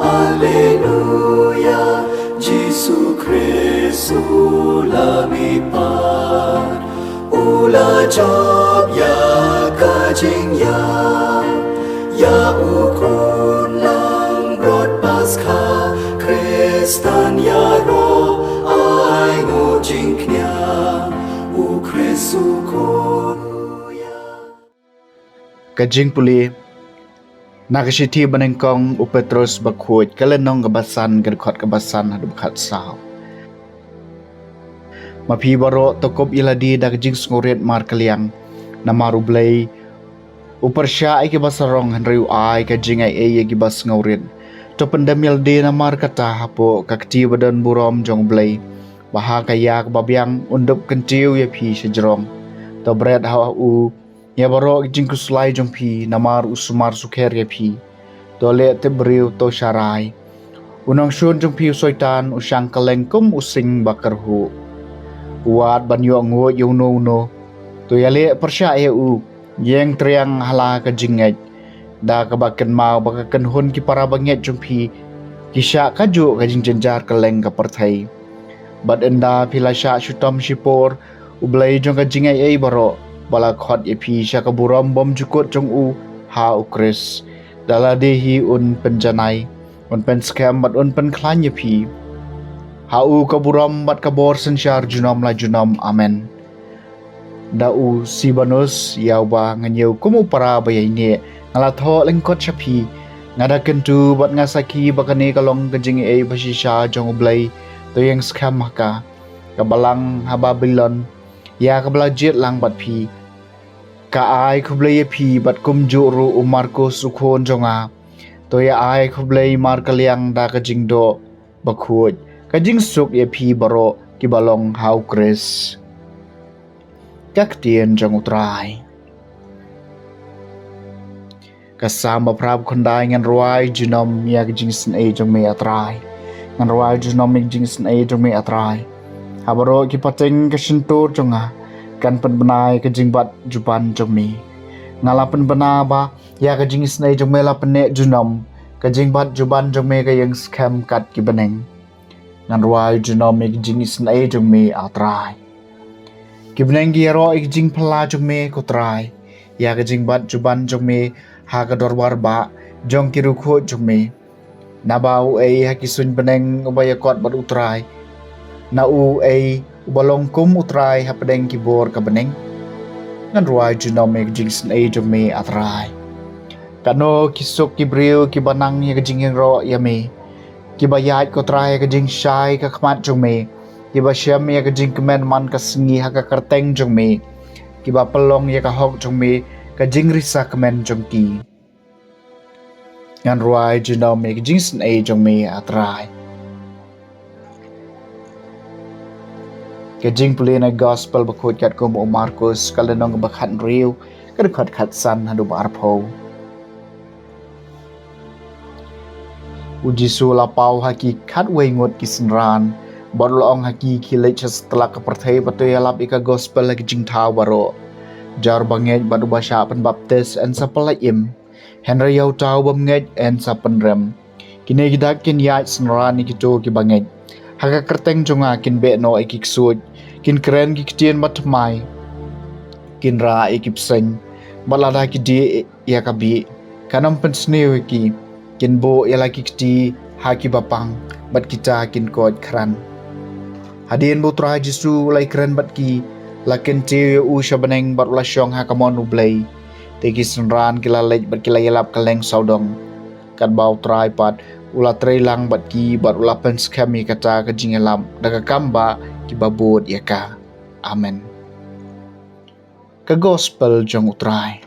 Alleluia, Jesu Christu lamipat, ula job ya kajing ya ukun lang brod Paskha, Kristan ya ro ai ngujing knya, u Kristu kuya. Kajing puli nakasiti banengkong upetros bakhut kalenong kabasan gadkhot kabasan hadu khat sao mapi baro tokop iladi dagjing sngoret mar kaliang namaru blai upersya ai ke basarong hanriu ai kajing ai ki bas ngoret to pendamil de namar kata hapo kakti badan burom jong blai baha kayak babyang undup kentiu ya pi sejrong to bread hawa u ya baro jing kuslai jong pi namar usumar sukher ya pi tole te briu to sharai unang shun jong pi soitan usang kalengkum using bakarhu uat banyo ngo yono no to yale persya ya u yeng triang hala ka jingai da ka baken mau bakaken hun ki para banget jong pi kisha kaju ka jing jenjar kaleng ka parthai bad enda pilasha shutam shipor ublai jong ka jingai ei baro bala khot epi sya kaburam bom jukut jong u ha ukris dala dehi un penjanai un pen scam bat un pen klan epi ha u kaburam bat kabor sensyar junam la junam amen da u sibanus yawa nganyeu kumu para bayai ne ngala tho lengkot chapi ngada kentu bat ngasaki bakane kalong kajing ei basisha jong ublai to yang scam maka kabalang hababilon ya kabelajit lang bat pi ka ai khublai pi bat kum juru umarko sukhon jonga to ya ai khublai mar kaliang da ka jingdo bakhut ka jing suk ye pi baro ki balong hau kris kak tien jong utrai ka sama prab khondai ngan ruai jinom ya jing sin e jong me atrai ngan ruai jinom me jing sin e jong me atrai habaro ki pateng ka shintur jonga kan pen benai ke jingbat juban jommi ngala pen bena ba ya ke jing snai jomme la pene junom ke jingbat juban jomme ke yang scam kat ki beneng ngan ruai junom ke jing snai jomme atrai ki beneng gi ro ik jing phala jomme ko trai ya ke jingbat juban jomme ha ka dorbar ba jong ki rukho jomme nabau ei ha ki sun beneng ubayakot bat utrai na u ei balong kum utrai hapdeng kibor ka beneng ngan ruai junom ek jingsen e jomme atrai kano kisuk kibriu kibanang ya jingeng ro yame kibayat ko trai ka jing shai ka khmat jomme kiba syam ya jing kemen man ka sngi ha ka karteng jomme kiba pelong ya ka hok jomme ka jing risa kemen jongki ngan ruai junom ek jingsen e jomme atrai kajing pulina gospel bakut kat kum Markus kalenong bakhan riu kadkhat khat san hadu barpho ujisu lapau haki khat wengot kisenran bodlong haki khilech setelah keperthai batu yalap ika gospel lagi jing thaw baro jar banget badu basha pen baptis en sapalaim henry yau taw bamnget en sapenrem kine gidak kin yat senran ikito ki banget haka kerteng jonga kin be no ikik sud kin keren ki kitien matmai kin ra ikip seng balada ki di ya kabi kanam pen sneu ki kin bo ya laki kiti haki bapang bat kita kin kod kran hadien putra Jesu lai keren bat ki lakin te u shabaneng bat la syong hakamon ublai te ki senran kila lej bat kila yalap kaleng saudong kat bau trai pat ula trailang bat ki bat ula pen skami kata ka jingelam daga kamba ki babod ya ka amen ka gospel jong utrai